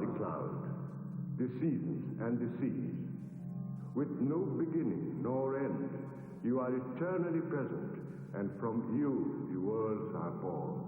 the cloud, the seasons and the seas. With no beginning nor end, you are eternally present, and from you the worlds are born.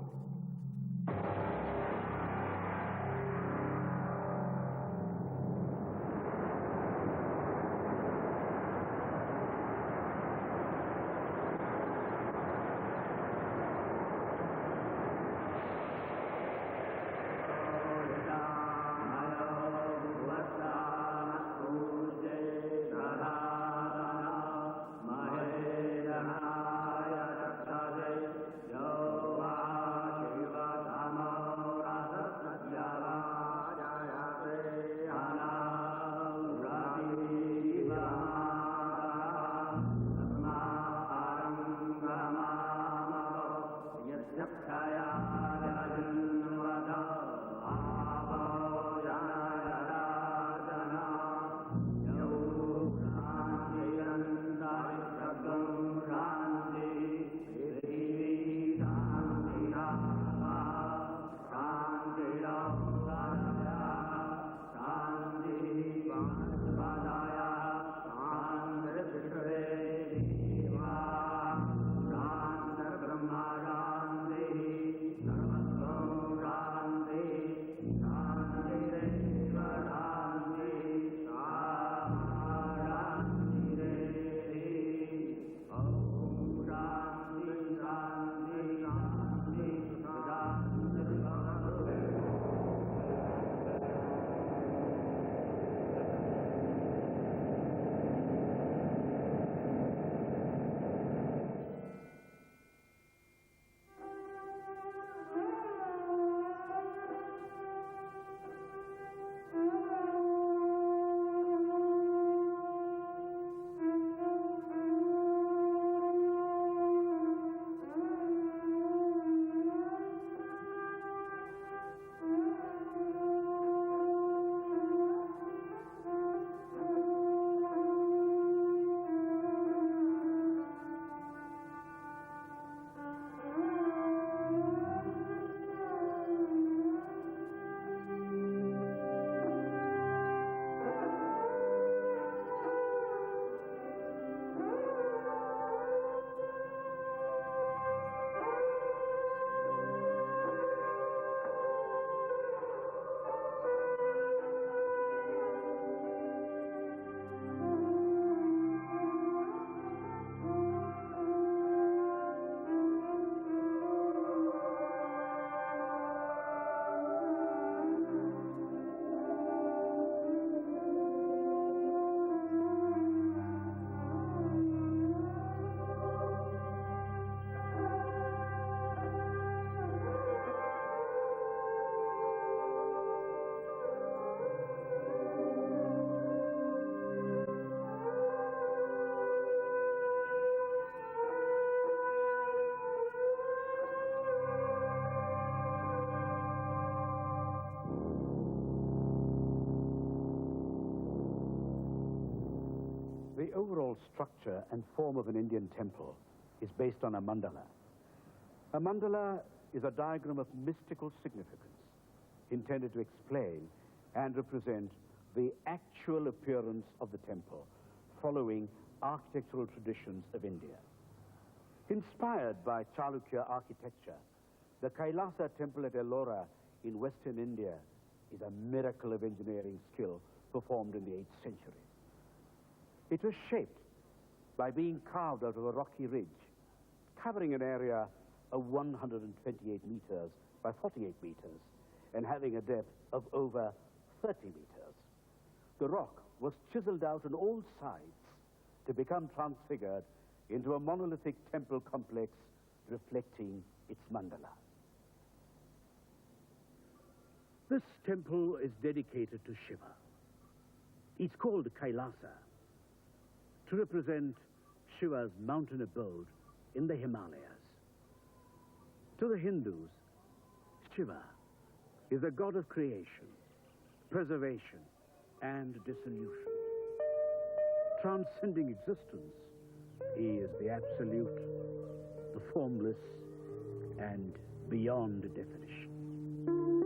The overall structure and form of an Indian temple is based on a mandala. A mandala is a diagram of mystical significance intended to explain and represent the actual appearance of the temple following architectural traditions of India. Inspired by Chalukya architecture, the Kailasa temple at Ellora in western India is a miracle of engineering skill performed in the 8th century. It was shaped by being carved out of a rocky ridge, covering an area of 128 meters by 48 meters and having a depth of over 30 meters. The rock was chiseled out on all sides to become transfigured into a monolithic temple complex reflecting its mandala. This temple is dedicated to Shiva. It's called Kailasa to represent Shiva's mountain abode in the Himalayas. To the Hindus, Shiva is the god of creation, preservation, and dissolution. Transcending existence, he is the absolute, the formless, and beyond definition.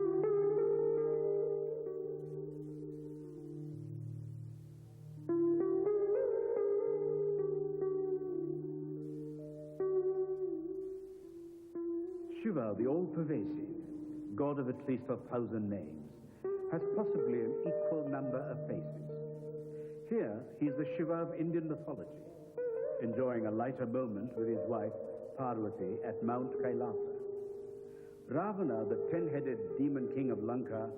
Shiva, the all-pervasive, god of at least 1,000 names, has possibly an equal number of faces. Here, he's the Shiva of Indian mythology, enjoying a lighter moment with his wife, Parvati, at Mount Kailasa. Ravana, the 10-headed demon king of Lanka,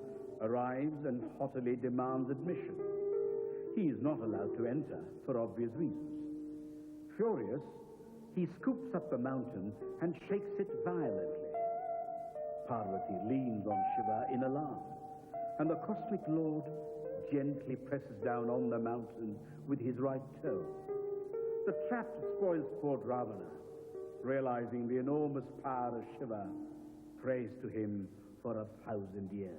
arrives and haughtily demands admission. He is not allowed to enter for obvious reasons. Furious, he scoops up the mountain and shakes it violently. Parvati leans on Shiva in alarm, and the cosmic lord gently presses down on the mountain with his right toe. The trapped, spoil-sport Ravana, realizing the enormous power of Shiva, prays to him for 1,000 years.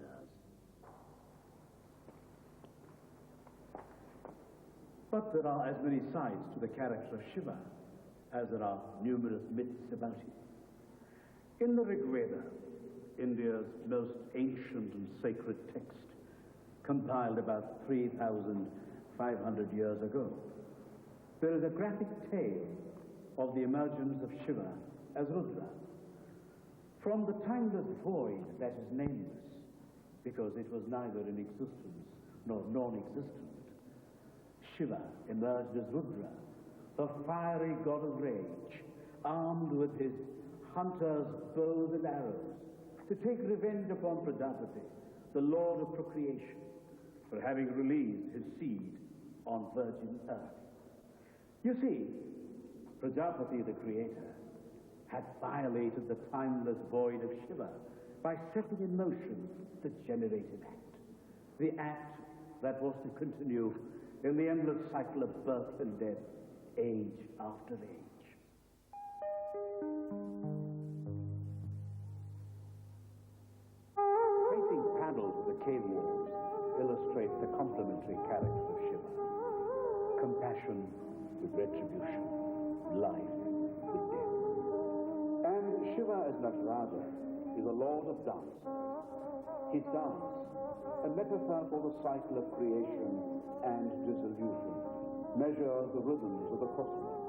But there are as many sides to the character of Shiva as there are numerous myths about him. In the Rig Veda, India's most ancient and sacred text, compiled about 3,500 years ago, there is a graphic tale of the emergence of Shiva as Rudra. From the timeless void that is nameless, because it was neither in existence nor non-existent, Shiva emerged as Rudra, the fiery god of rage, armed with his hunter's bows and arrows, to take revenge upon Prajapati, the lord of procreation, for having released his seed on virgin earth. You see, Prajapati, the creator, had violated the timeless void of Shiva by setting in motion the generative act, the act that was to continue in the endless cycle of birth and death, age after age. Tracing panels of the cave walls illustrate the complementary character of Shiva. Compassion with retribution, life with death. And Shiva as Nataraja is a lord of dance. His dance, a metaphor for the cycle of creation and dissolution, measures the rhythms of the cosmos,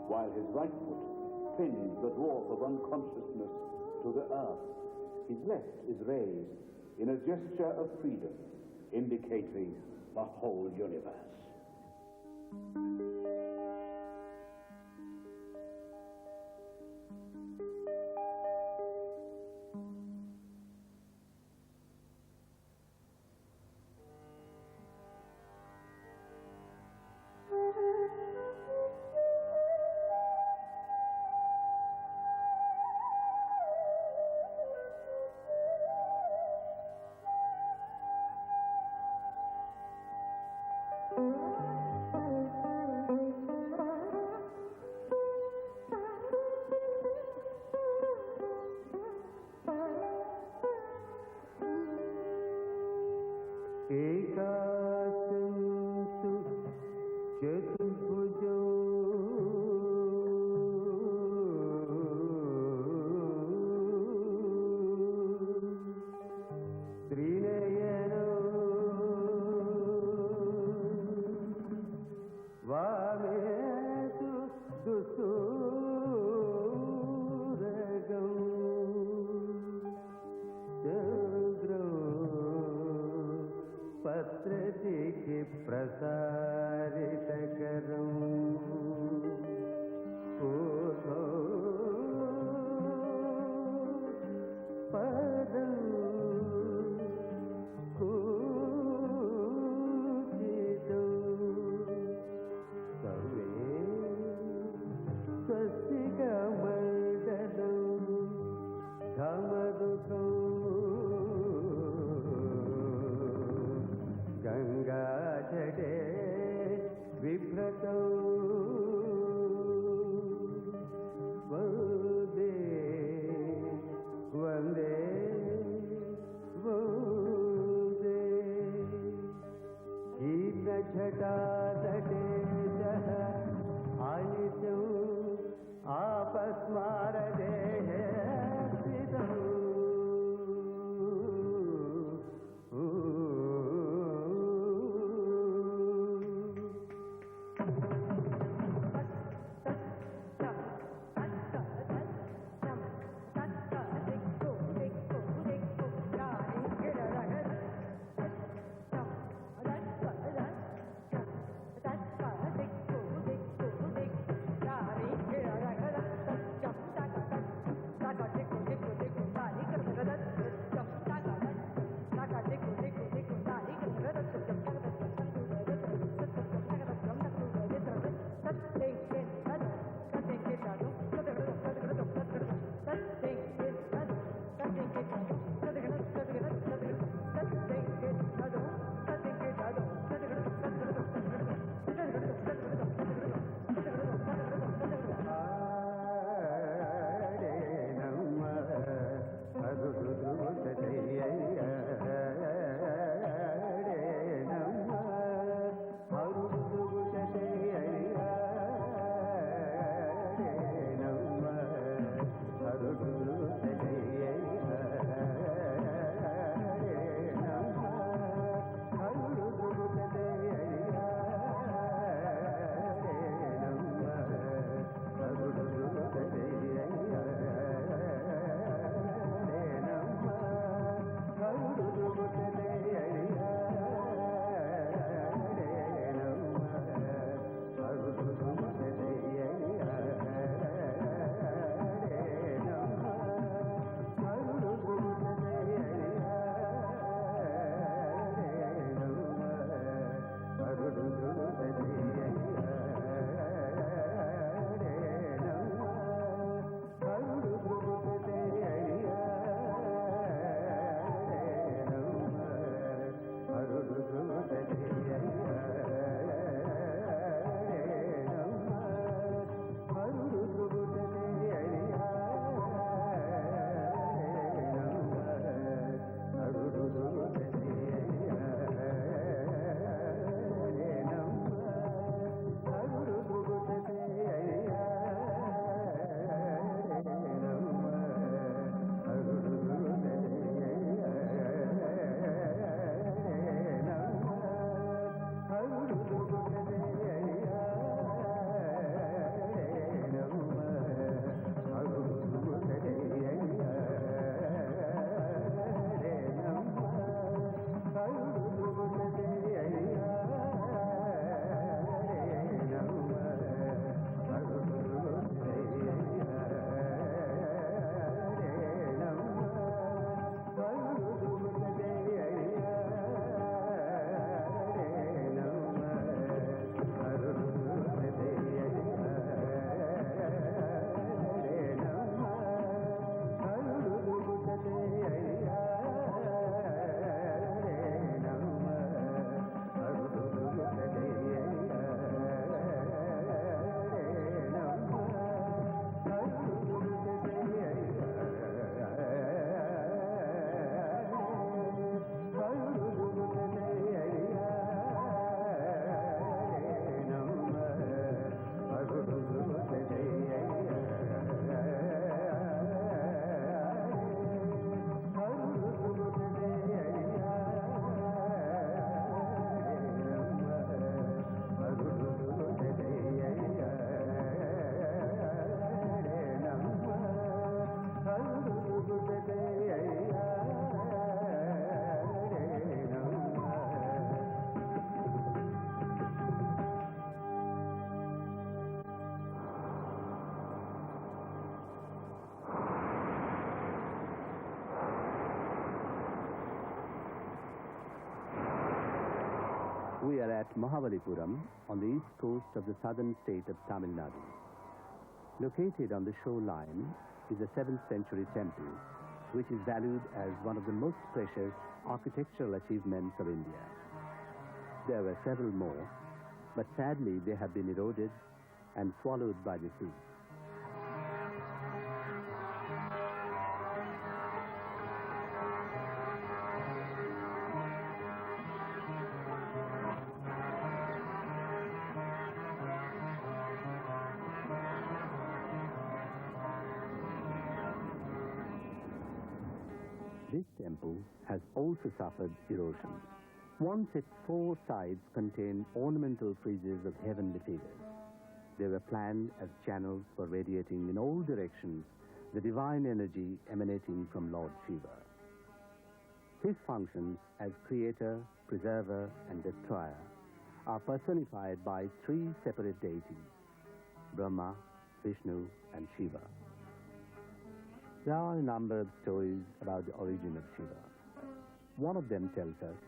while his right foot pins the dwarf of unconsciousness to the earth. His left is raised in a gesture of freedom, indicating the whole universe. Ganga jade vibhrato We are at Mahabalipuram on the east coast of the southern state of Tamil Nadu. Located on the shoreline is a 7th century temple, which is valued as one of the most precious architectural achievements of India. There were several more, but sadly they have been eroded and swallowed by the sea. This temple has also suffered erosion. Once its 4 sides contained ornamental friezes of heavenly figures. They were planned as channels for radiating in all directions the divine energy emanating from Lord Shiva. His functions as creator, preserver, and destroyer are personified by 3 separate deities, Brahma, Vishnu, and Shiva. There are a number of stories about the origin of Shiva. One of them tells us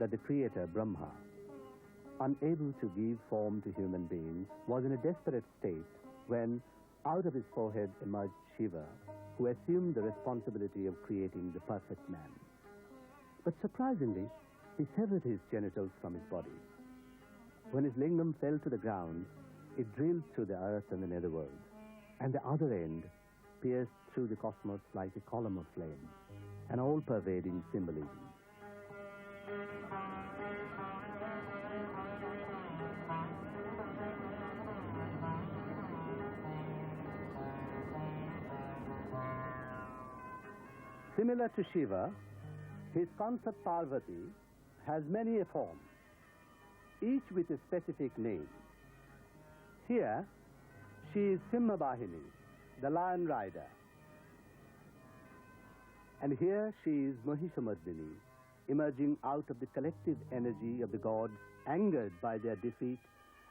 that the creator, Brahma, unable to give form to human beings, was in a desperate state when out of his forehead emerged Shiva, who assumed the responsibility of creating the perfect man. But surprisingly, he severed his genitals from his body. When his lingam fell to the ground, it drilled through the earth and the netherworld, and the other end pierced through the cosmos like a column of flame, an all-pervading symbolism. Similar to Shiva, his consort Parvati has many a form, each with a specific name. Here, she is Simhabahini, the lion rider. And here she is Mahishamardini, emerging out of the collective energy of the gods angered by their defeat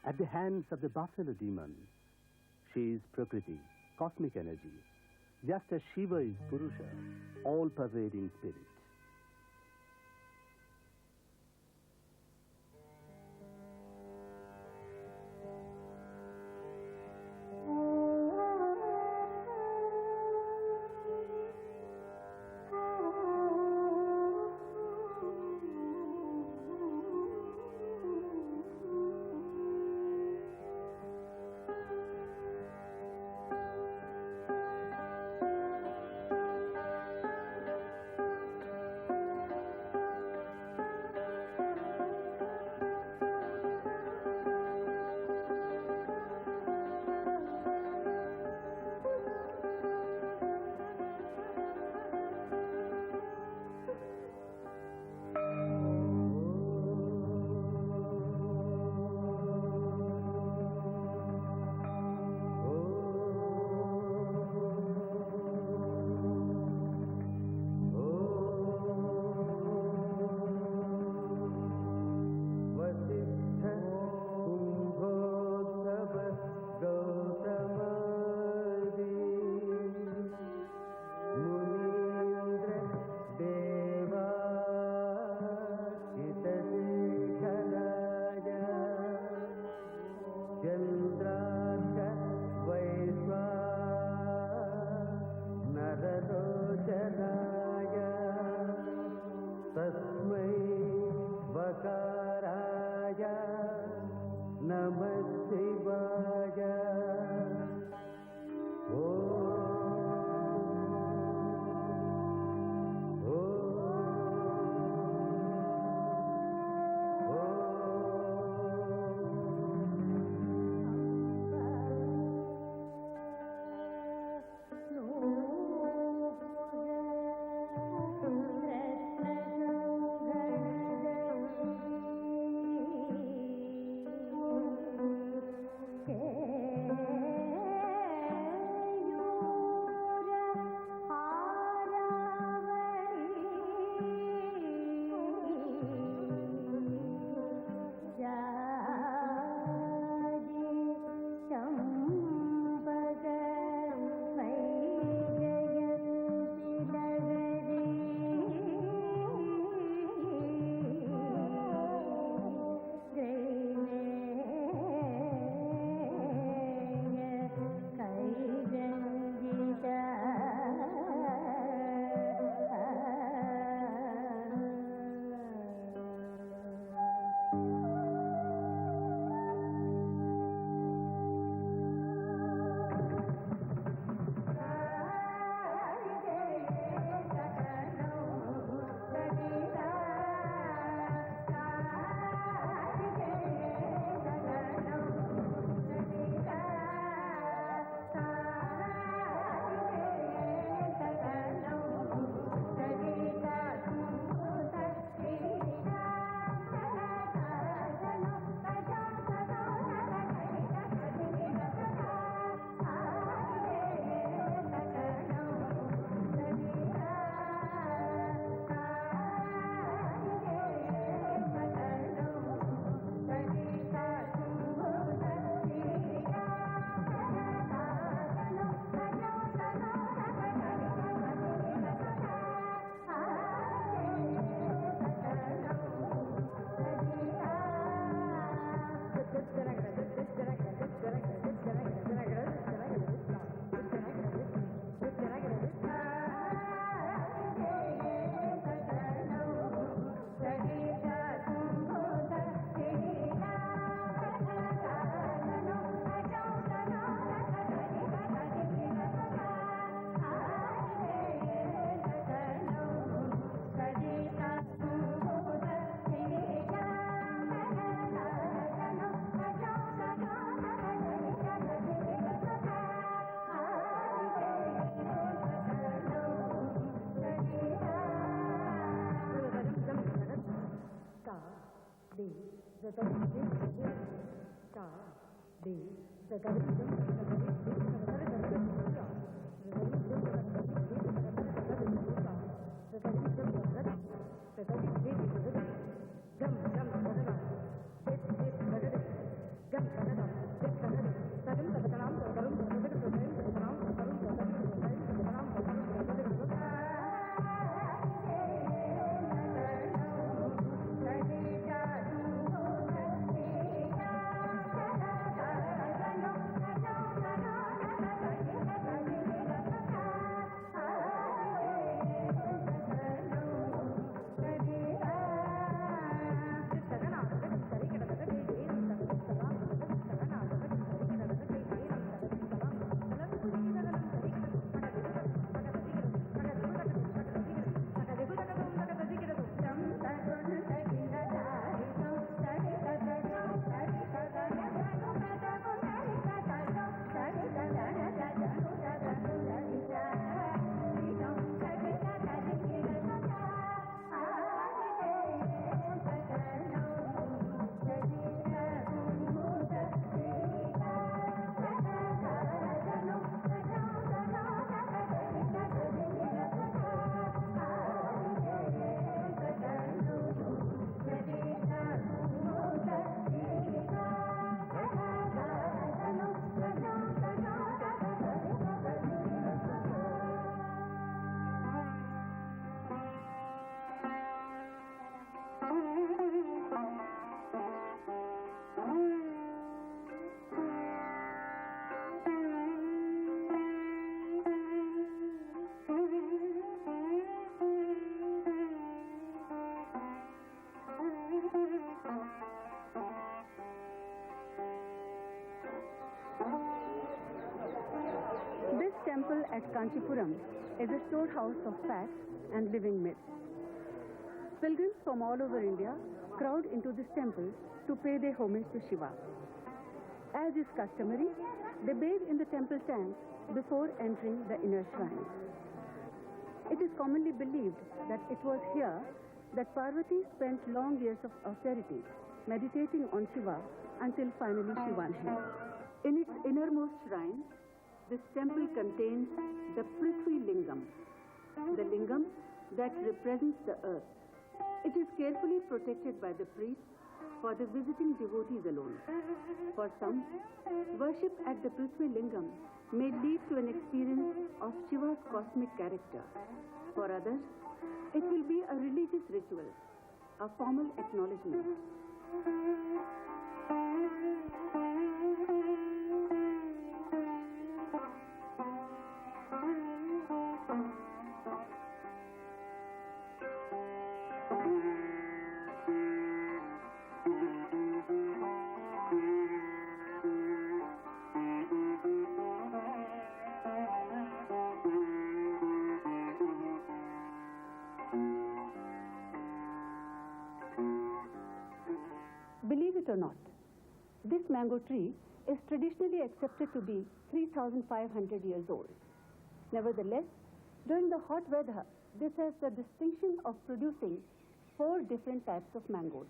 at the hands of the buffalo demon. She is Prakriti, cosmic energy, just as Shiva is Purusha, all-pervading spirit. This temple at Kanchipuram is a storehouse of facts and living myths. Pilgrims from all over India crowd into this temple to pay their homage to Shiva. As is customary, they bathe in the temple tank before entering the inner shrine. It is commonly believed that it was here that Parvati spent long years of austerity, meditating on Shiva until finally she won him. In its innermost shrine, this temple contains the Prithvi Lingam, the lingam that represents the earth. It is carefully protected by the priests for the visiting devotees alone. For some, worship at the Prithvi Lingam may lead to an experience of Shiva's cosmic character. For others, it will be a religious ritual, a formal acknowledgement. Believe it or not, this mango tree is traditionally accepted to be 3,500 years old. Nevertheless, during the hot weather, this has the distinction of producing 4 different types of mangoes.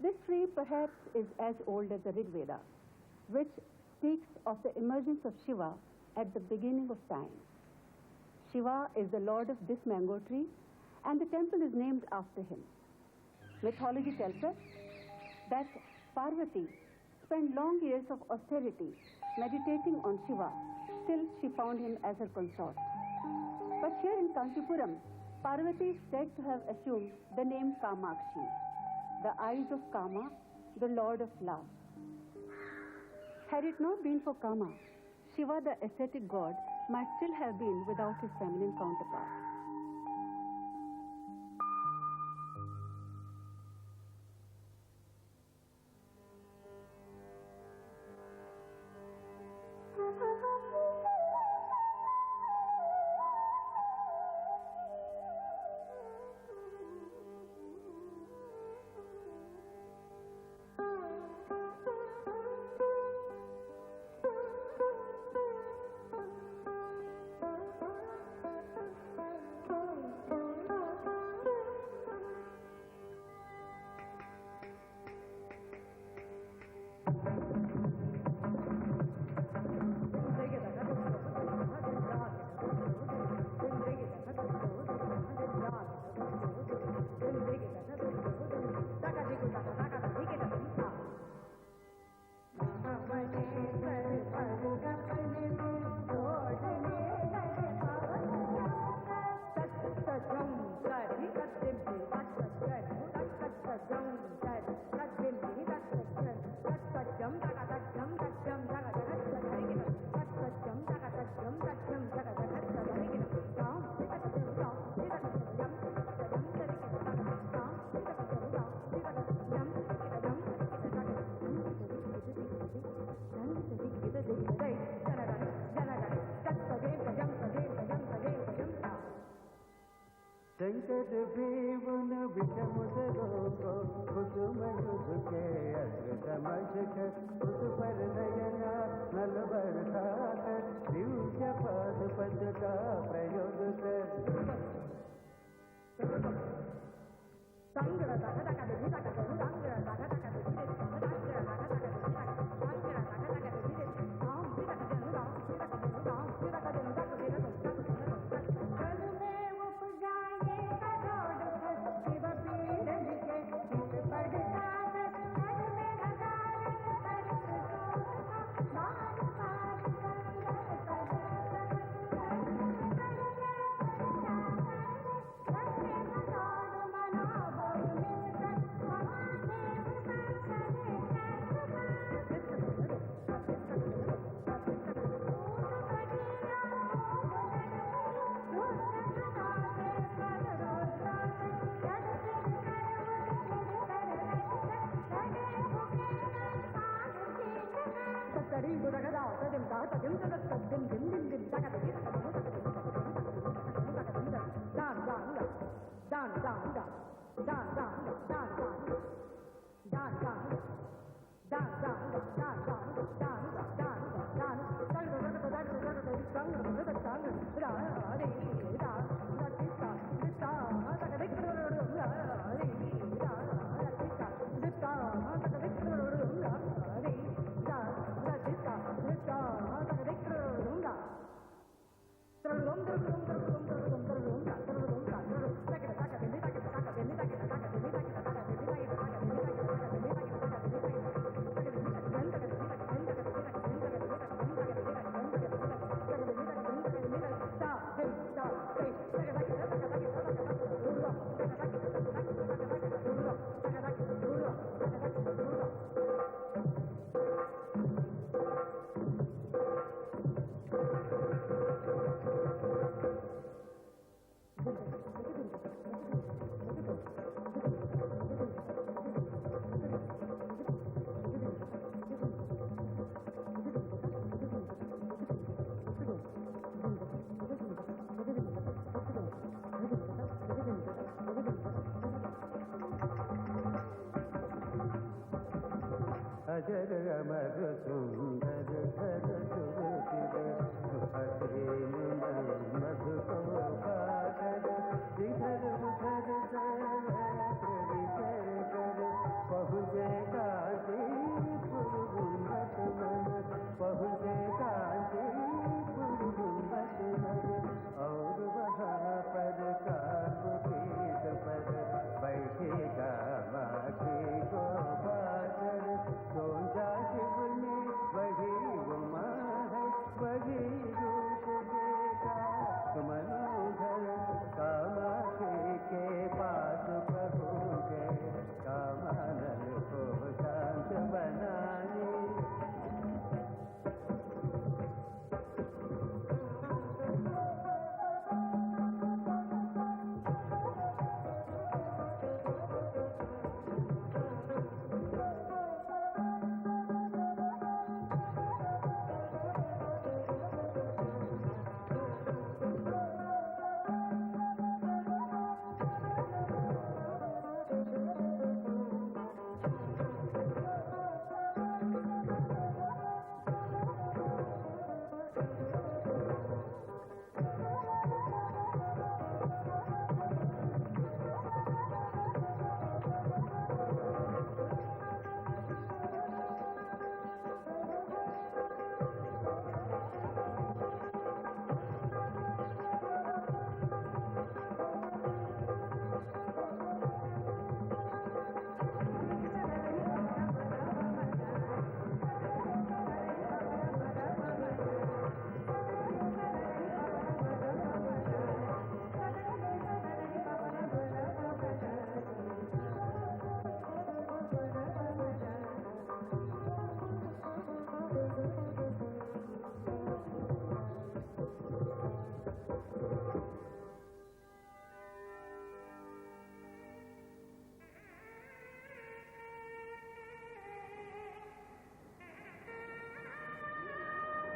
This tree perhaps is as old as the Rig Veda, which speaks of the emergence of Shiva at the beginning of time. Shiva is the lord of this mango tree, and the temple is named after him. Mythology tells us that Parvati spent long years of austerity meditating on Shiva till she found him as her consort. But here in Kanchipuram, Parvati is said to have assumed the name Kamakshi, the eyes of Kama, the lord of love. Had it not been for Kama, Shiva, the ascetic god, might still have been without his feminine counterpart.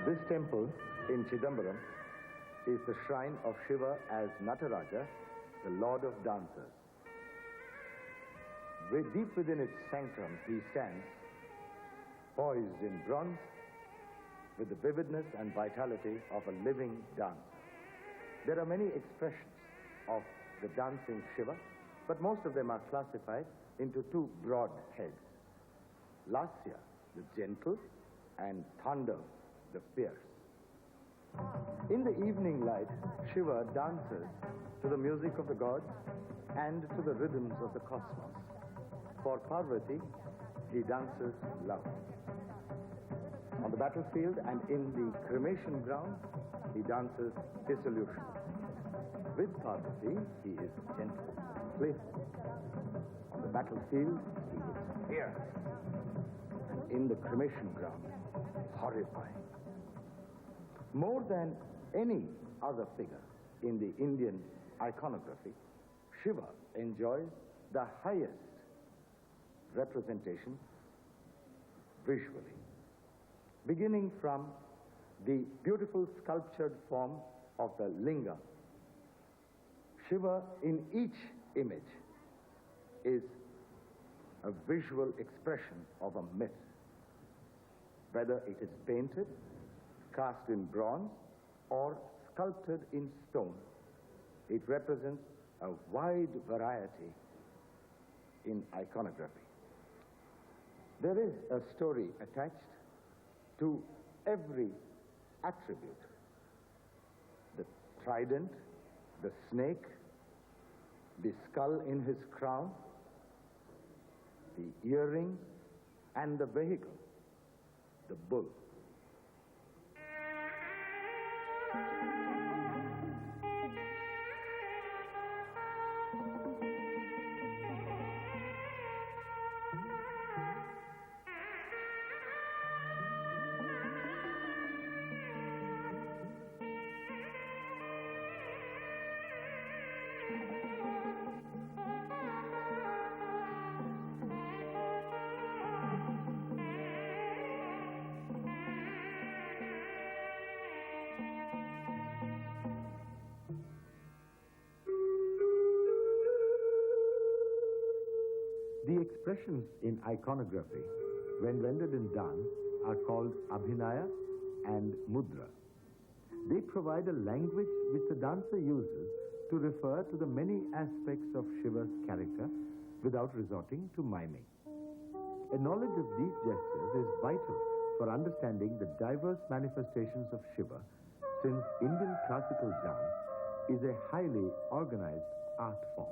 This temple in Chidambaram is the shrine of Shiva as Nataraja, the Lord of Dancers. Deep within its sanctum, he stands poised in bronze with the vividness and vitality of a living dancer. There are many expressions of the dancing Shiva, but most of them are classified into two broad heads. Lasya, the gentle, and Thanda, the fierce. In the evening light, Shiva dances to the music of the gods and to the rhythms of the cosmos. For Parvati, he dances love. On the battlefield and in the cremation ground, he dances dissolution. With Parvati, he is gentle, playful. On the battlefield, he is fierce. And in the cremation ground, horrifying. More than any other figure in the Indian iconography, Shiva enjoys the highest representation visually. Beginning from the beautiful sculptured form of the linga, Shiva in each image is a visual expression of a myth. Whether it is painted, cast in bronze, or sculpted in stone, it represents a wide variety in iconography. There is a story attached to every attribute. The trident, the snake, the skull in his crown, the earrings, and the vehicle, the bull. The expressions in iconography, when rendered in dance, are called abhinaya and mudra. They provide a language which the dancer uses to refer to the many aspects of Shiva's character without resorting to miming. A knowledge of these gestures is vital for understanding the diverse manifestations of Shiva, since Indian classical dance is a highly organized art form.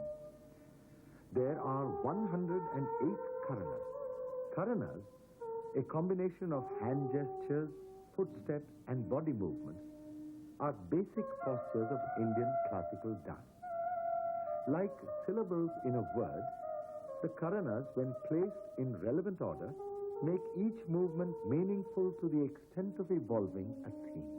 There are 108 karanas. Karanas, a combination of hand gestures, footsteps, and body movements, are basic postures of Indian classical dance. Like syllables in a word, the karanas, when placed in relevant order, make each movement meaningful to the extent of evolving a theme.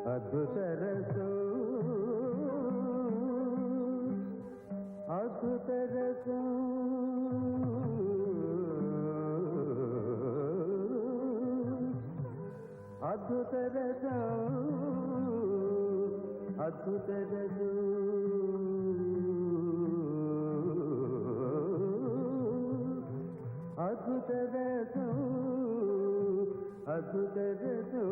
अद्भुत रसो अद्भुत रसो अद्भुत रसो अद्भुत रसो अद्भुत रसो अद्भुत रसो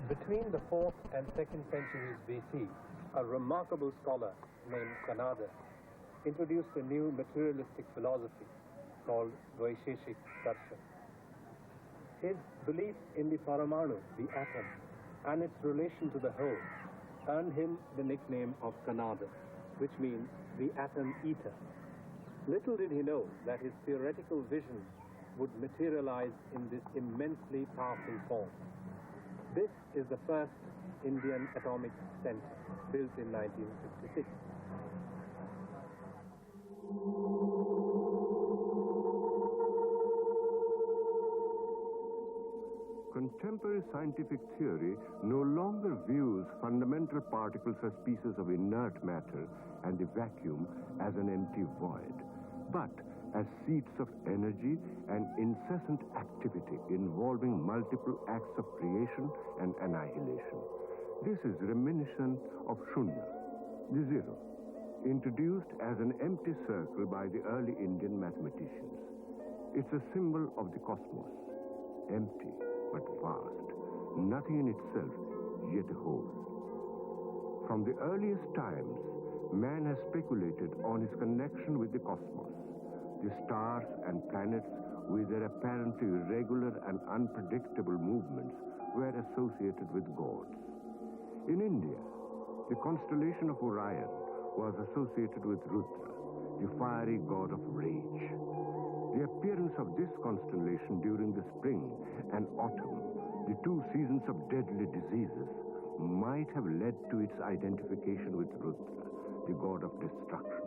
Between the 4th and 2nd centuries BC, a remarkable scholar named Kanada introduced a new materialistic philosophy called Vaisheshik Darshan. His belief in the Paramanu, the atom, and its relation to the whole earned him the nickname of Kanada, which means the atom eater. Little did he know that his theoretical vision would materialize in this immensely powerful form. This is the first Indian atomic center, built in 1956. Contemporary scientific theory no longer views fundamental particles as pieces of inert matter and the vacuum as an empty void, but as seats of energy and incessant activity involving multiple acts of creation and annihilation. This is reminiscent of Shunya, the zero, introduced as an empty circle by the early Indian mathematicians. It's a symbol of the cosmos, empty but vast, nothing in itself, yet a whole. From the earliest times, man has speculated on his connection with the cosmos. The stars and planets, with their apparently irregular and unpredictable movements, were associated with gods. In India, the constellation of Orion was associated with Rudra, the fiery god of rage. The appearance of this constellation during the spring and autumn, the two seasons of deadly diseases, might have led to its identification with Rudra, the god of destruction.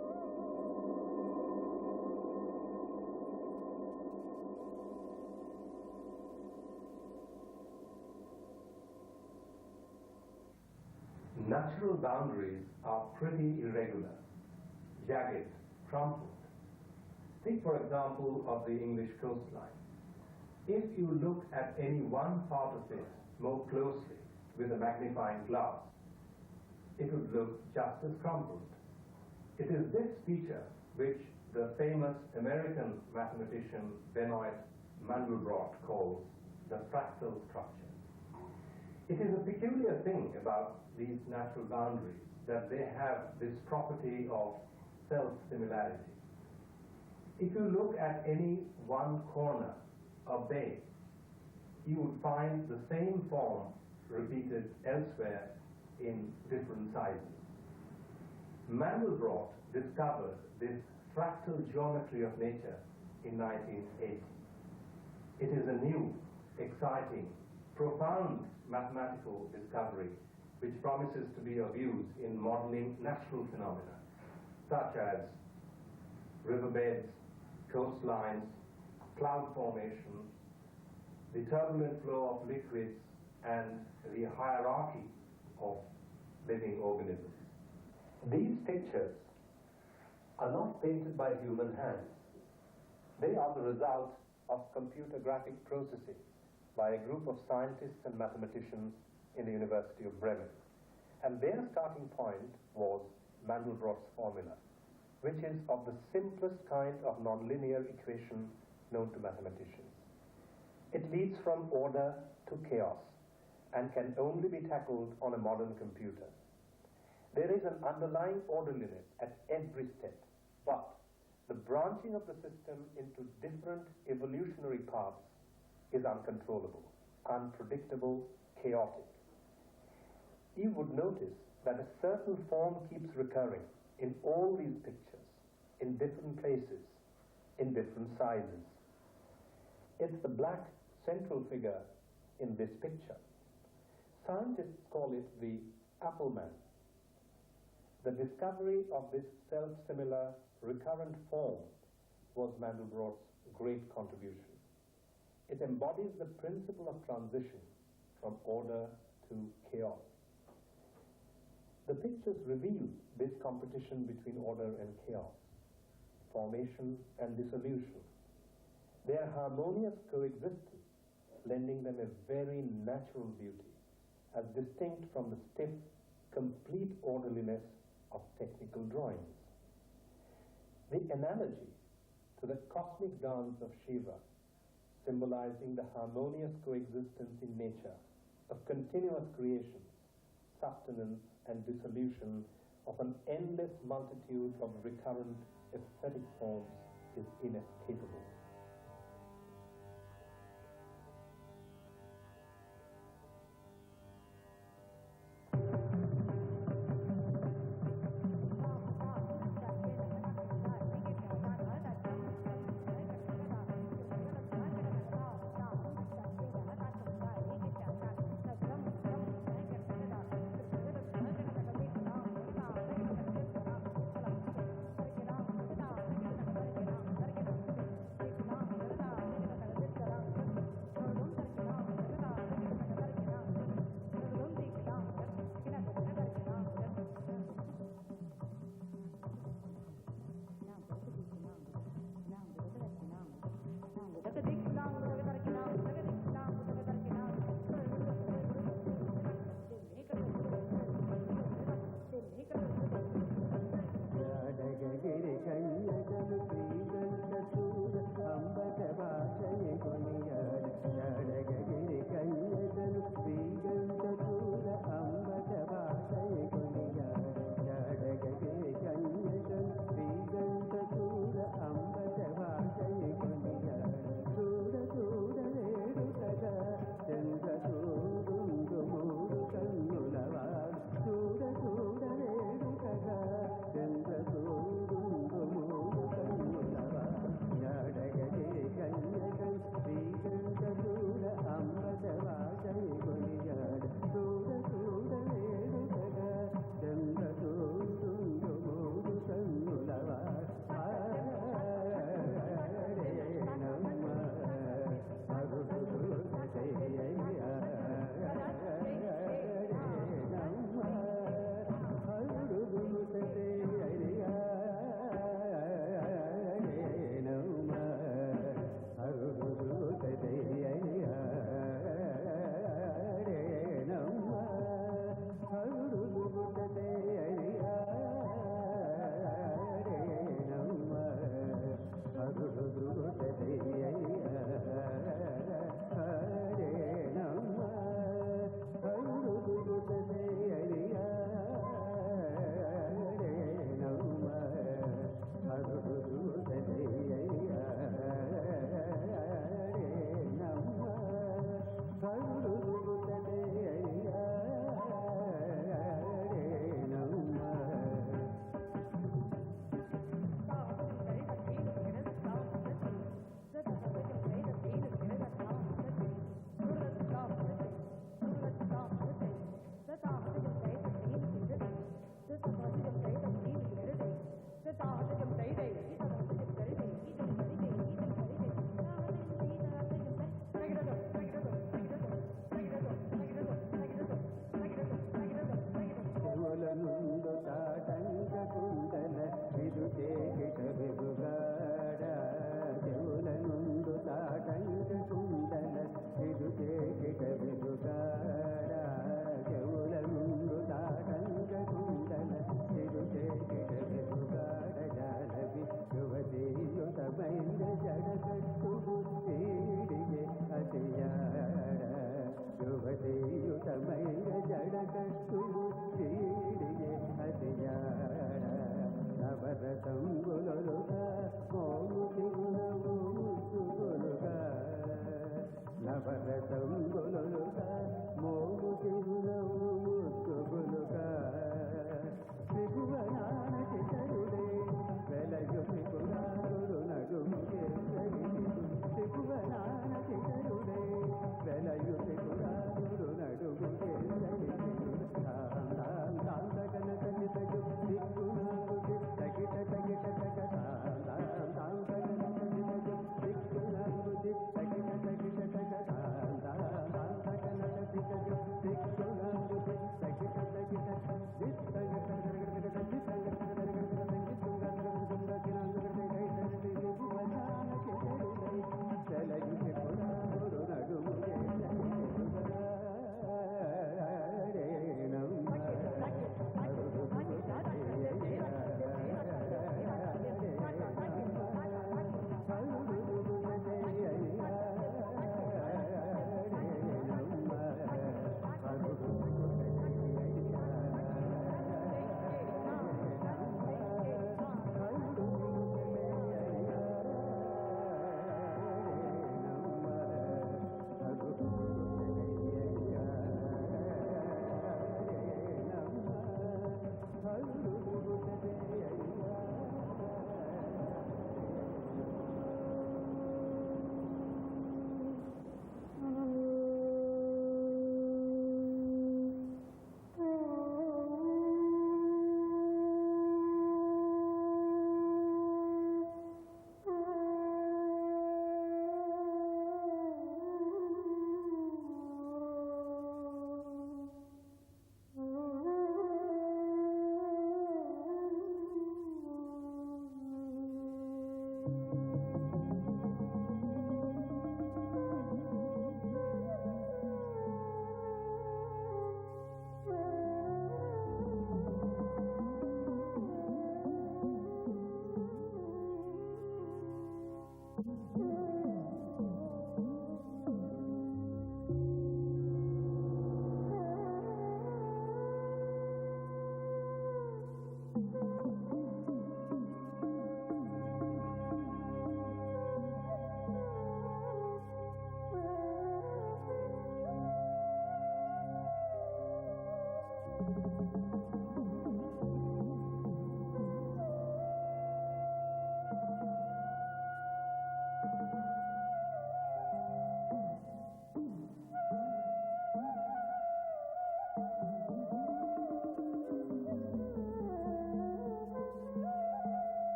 Natural boundaries are pretty irregular, jagged, crumpled. Think, for example, of the English coastline. If you look at any one part of it more closely with a magnifying glass, it would look just as crumpled. It is this feature which the famous American mathematician Benoit Mandelbrot calls the fractal structure. It is a peculiar thing about these natural boundaries that they have this property of self-similarity. If you look at any one corner, a bay, you would find the same form repeated elsewhere in different sizes. Mandelbrot discovered this fractal geometry of nature in 1980. It is a new, exciting, profound mathematical discovery which promises to be of use in modeling natural phenomena, such as riverbeds, coastlines, cloud formation, the turbulent flow of liquids, and the hierarchy of living organisms. These pictures are not painted by human hands. They are the result of computer graphic processing by a group of scientists and mathematicians in the University of Bremen. And their starting point was Mandelbrot's formula, which is of the simplest kind of nonlinear equation known to mathematicians. It leads from order to chaos and can only be tackled on a modern computer. There is an underlying orderliness at every step, but the branching of the system into different evolutionary paths is uncontrollable, unpredictable, chaotic. You would notice that a certain form keeps recurring in all these pictures, in different places, in different sizes. It's the black central figure in this picture. Scientists call it the apple man. The discovery of this self-similar recurrent form was Mandelbrot's great contribution. It embodies the principle of transition from order to chaos. The pictures reveal this competition between order and chaos, formation and dissolution, their harmonious coexistence, lending them a very natural beauty, as distinct from the stiff, complete orderliness of technical drawings. The analogy to the cosmic dance of Shiva, symbolizing the harmonious coexistence in nature of continuous creation, sustenance and dissolution of an endless multitude of recurrent aesthetic forms, is inescapable.